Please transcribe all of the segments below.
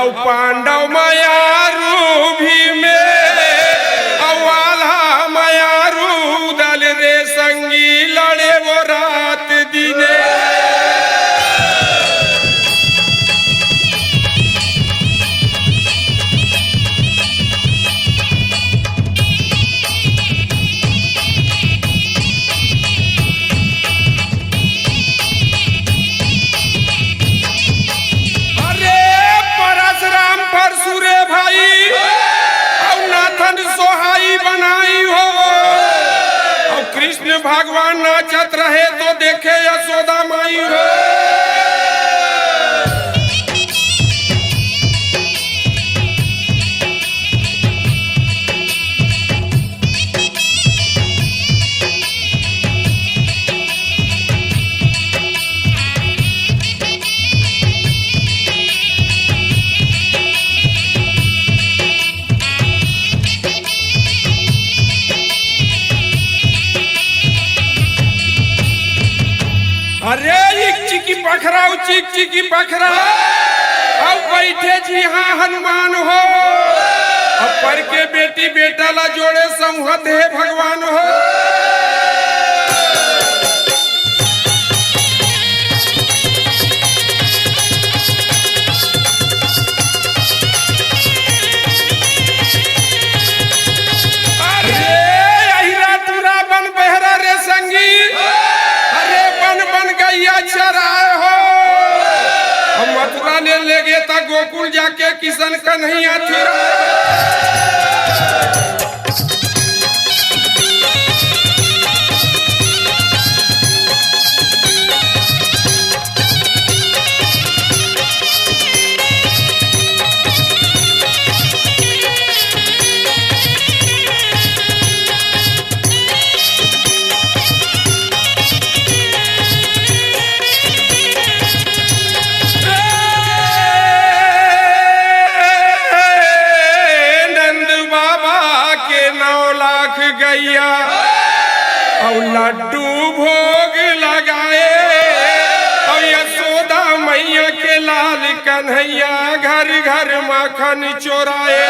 औ पांडव मायारू भीमे अवाला मायारू दल रे संगी लड़े वो रात दिने। कृष्ण भगवान नाचत रहे तो देखे यशोदा माई हो। अरे चिकी पखरा चिकी पखरा अब बैठे जी हाँ हनुमान हो। अब पर के बेटी बेटा ला जोड़े संहत है भगवान हो। अरे अहिरा तुरा बन बहरा रे संगी चराए हो। हम मथुरा ले गए था गोकुल जाके किशन कन्हैया थिरा। गैया और लड्डू भोग लगाए और यशोदा मैया के लाल कन्हैया घर घर माखन चोराए।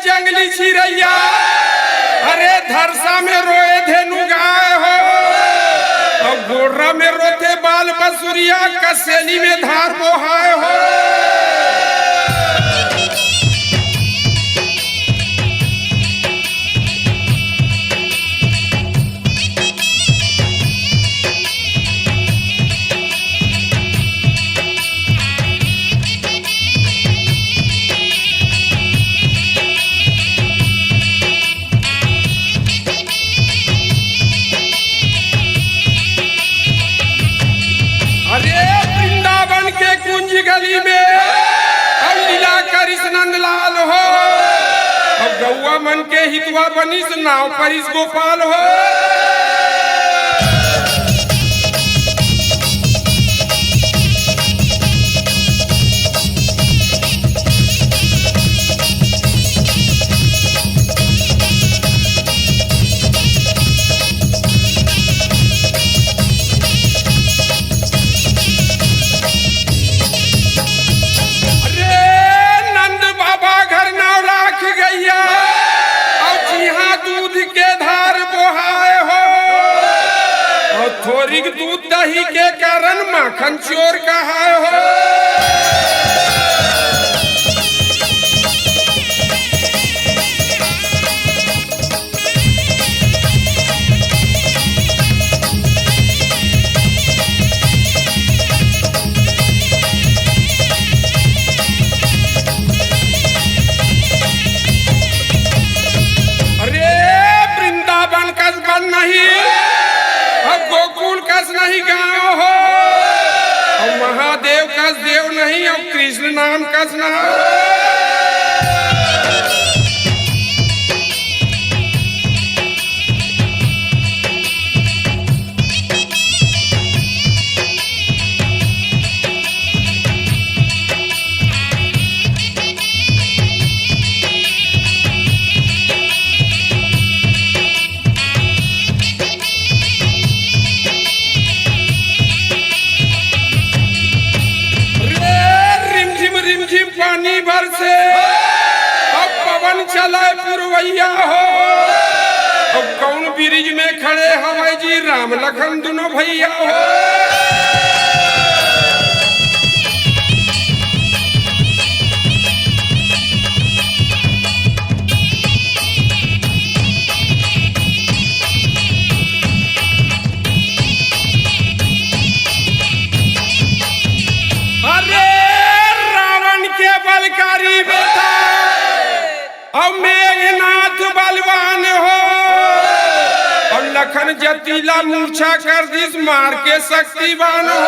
जंगली चिड़ैया अरे धरसा में रोए धेनु गाय हो। और गोर्रा में रोते बाल बसुरिया कसेली में धार बोहाय हो। गली में अब लीला करिस नंदलाल हो। अब गौआ मन के हितवा बनिस नाव परिस गोपाल हो। थोड़ी दूध दही के कारण माखन चोर कहा हो। नहीं और कृष्ण नाम का स्नान। रिमझिम पानी भर से अब पवन चला पुरवैया हो। अब कौन ब्रिज में खड़े हवाई जी राम लखन दोनों भैया हो। बलकारी बेटा अब मेघनाथ बलवान हो। अब लखन जतीला मूर्छा कर दिस मार के शक्तिवान हो।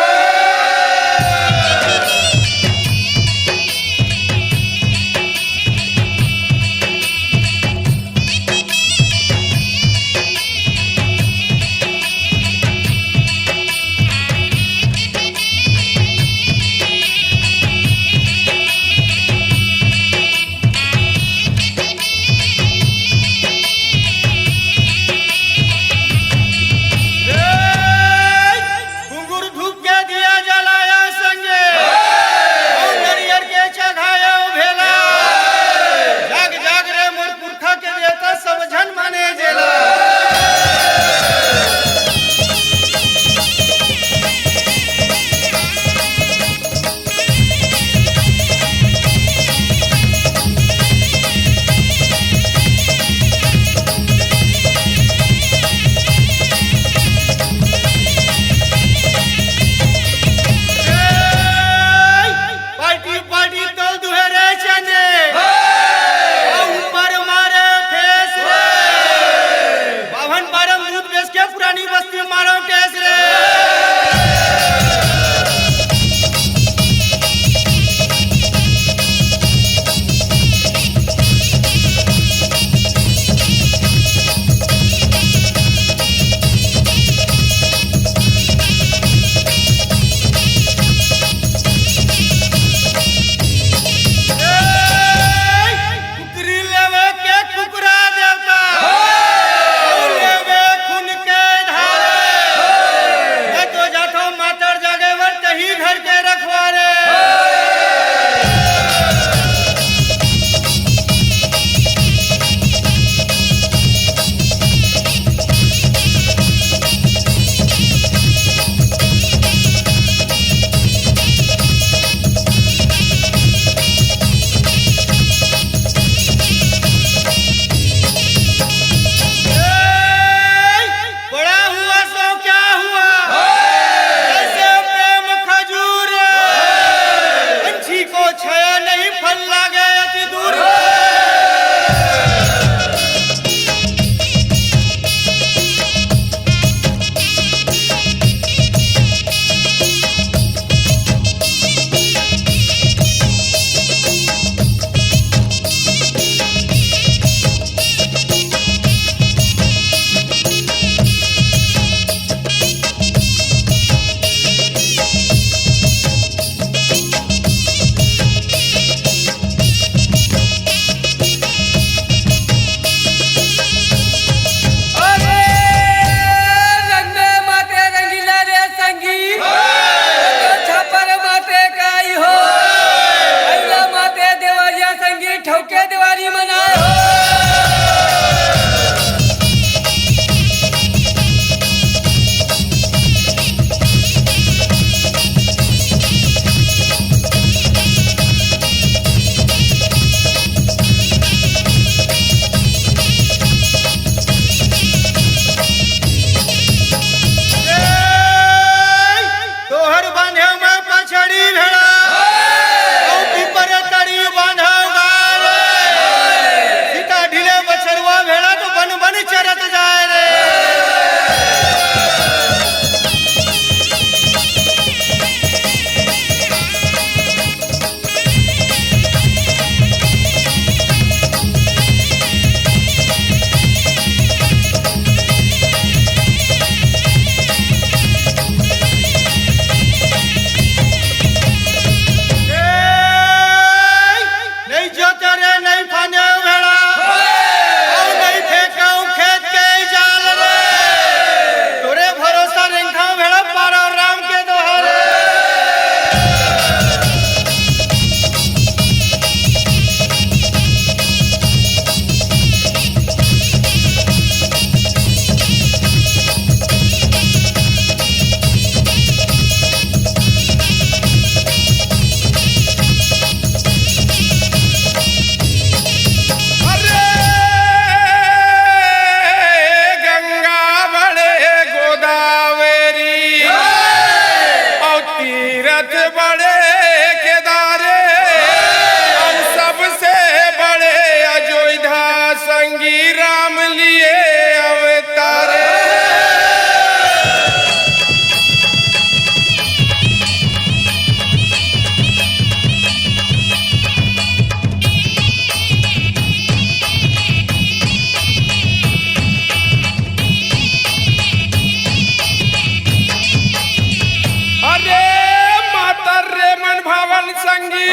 पवन संगी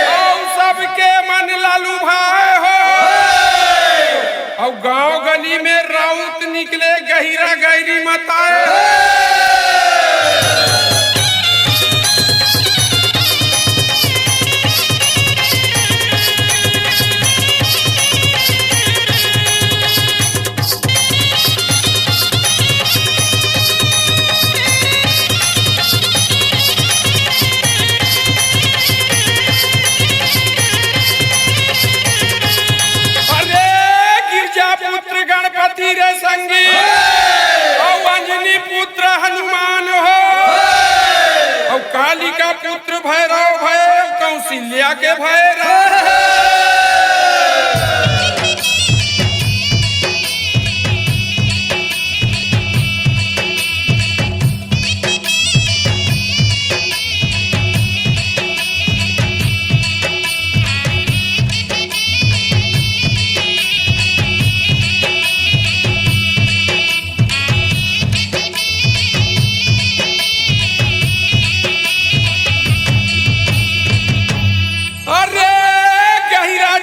और सबके मन लालू भाई हो। और गांव गली में राउत निकले गहिरा गहरी मताए। पुत्र गणपति रे संगी और अंजनी पुत्र हनुमान हो। और कालिका पुत्र भैरव भय कौशल्या के भैरव।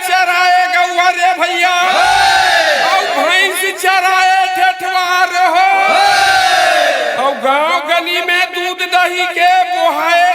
चराए गौआ रे भैया और भैंस चराए ठेठवार हो। और गांव गली में दूध दही के बोहाए